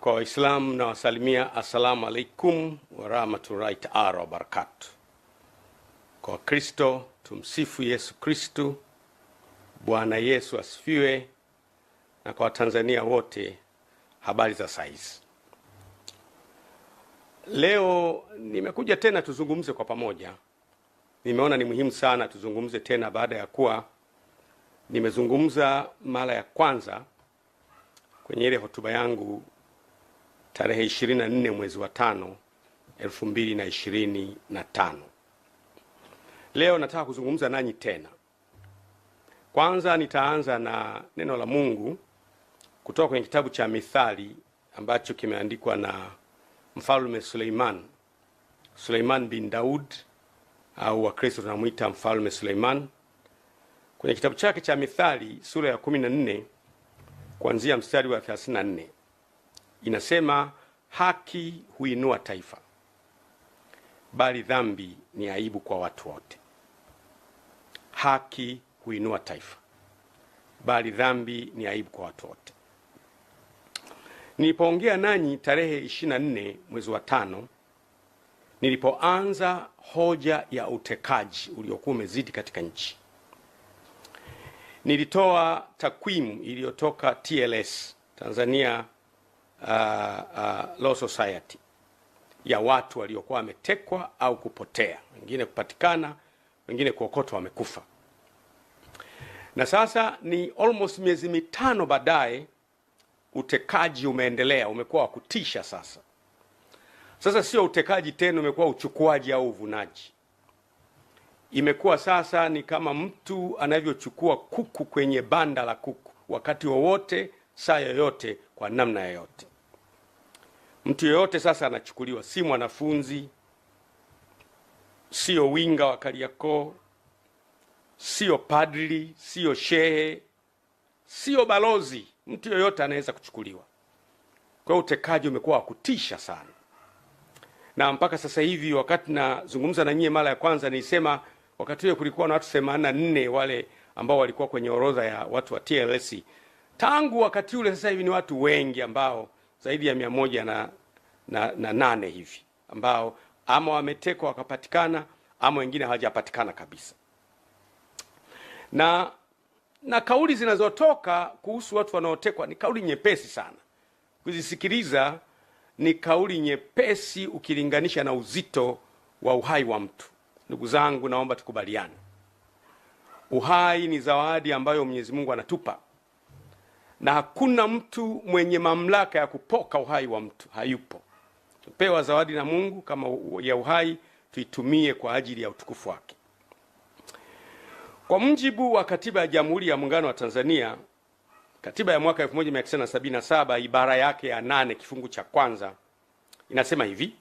Kwa Waislamu na wasalimia assalamu alaikum wa rahmatullahi ta'ala wa barakatuh. Kwa Kristo tumsifu Yesu Kristo. Bwana Yesu asifiwe. Na kwa Tanzania wote habari za saizi. Leo nimekuja tena tuzungumze kwa pamoja. Nimeona ni muhimu sana tuzungumze tena baada ya kuwa nimezungumza mara ya kwanza kwenye ile hotuba yangu tarehe 24 mwezi wa 5 2025. Leo nataka kuzungumza nanyi tena. Kwanza nitaanza na neno la Mungu kutoka kwenye kitabu cha Mithali ambacho kimeandikwa na Mfalme Suleiman bin Daud, au Wakristo tunamuita Mfalme Suleiman. Kwenye kitabu chake cha Mithali sura ya 14 kuanzia mstari wa 34 inasema, haki huinua taifa, bali dhambi ni aibu kwa watu wote. Haki huinua taifa, bali dhambi ni aibu kwa watu wote. Nilipoongea nanyi tarehe 24 mwezi wa 5, nilipoanza hoja ya utekaji uliokuwa umezidi katika nchi, nilitoa takwimu iliyotoka TLS, Tanzania Law Society, ya watu waliokuwa wametekwa au kupotea, wengine kupatikana, wengine kuokotwa wamekufa. Na sasa ni almost miezi 5 baadaye, utekaji umeendelea, umekuwa wa kutisha sasa. Sasa sio utekaji tena, umekuwa uchukuaji au uvunaji. Imekuwa sasa ni kama mtu anavyochukua kuku kwenye banda la kuku, wakati wowote, saa yoyote, kwa namna yoyote. Mtu yoyote sasa anachukuliwa, si mwanafunzi, sio winga wa Kariakoo, sio padri, sio shehe, sio balozi. Mtu yoyote anaweza kuchukuliwa. Kwa hiyo utekaji umekuwa wa kutisha sana. Na mpaka sasa hivi, wakati nazungumza na nyie mara ya kwanza, nilisema wakati ule kulikuwa na watu 84 wale ambao walikuwa kwenye orodha ya watu wa TLS. Tangu wakati ule sasa hivi ni watu wengi, ambao zaidi ya 108 hivi, ambao ama wametekwa wakapatikana, ama wengine hawajapatikana kabisa. Na kauli zinazotoka kuhusu watu wanaotekwa ni kauli nyepesi sana kuzisikiliza. Ni kauli nyepesi ukilinganisha na uzito wa uhai wa mtu. Ndugu zangu, naomba tukubaliane, uhai ni zawadi ambayo Mwenyezi Mungu anatupa, na hakuna mtu mwenye mamlaka ya kupoka uhai wa mtu, hayupo. Tupewa zawadi na Mungu kama ya uhai, tuitumie kwa ajili ya utukufu wake. Kwa mujibu wa Katiba ya Jamhuri ya Muungano wa Tanzania, katiba ya mwaka 1977 ibara yake ya 8 kifungu cha kwanza inasema hivi: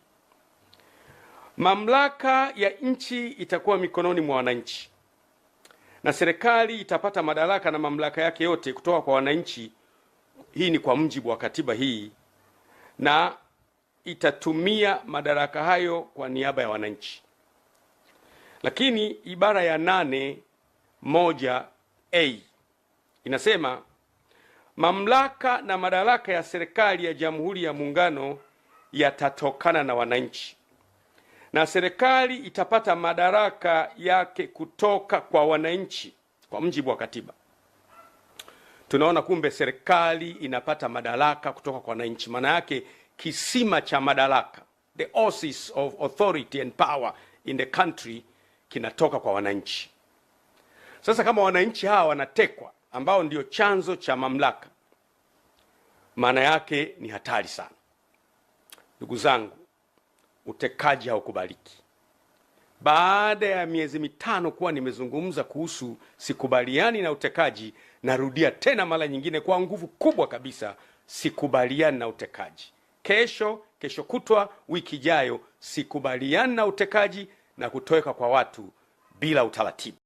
mamlaka ya nchi itakuwa mikononi mwa wananchi, na serikali itapata madaraka na mamlaka yake yote kutoka kwa wananchi. Hii ni kwa mujibu wa katiba hii, na itatumia madaraka hayo kwa niaba ya wananchi. Lakini ibara ya 8(1)(a) inasema, mamlaka na madaraka ya serikali ya Jamhuri ya Muungano yatatokana na wananchi, na serikali itapata madaraka yake kutoka kwa wananchi kwa mujibu wa katiba. Tunaona kumbe serikali inapata madaraka kutoka kwa wananchi. Maana yake kisima cha madaraka, the oasis of authority and power in the country, kinatoka kwa wananchi. Sasa kama wananchi hawa wanatekwa, ambao ndio chanzo cha mamlaka, maana yake ni hatari sana. Ndugu zangu, utekaji haukubaliki. Baada ya miezi 5 kuwa nimezungumza kuhusu sikubaliani na utekaji, narudia tena mara nyingine kwa nguvu kubwa kabisa, sikubaliani na utekaji. Kesho kutwa, wiki ijayo, sikubaliani na utekaji na kutoweka kwa watu bila utaratibu.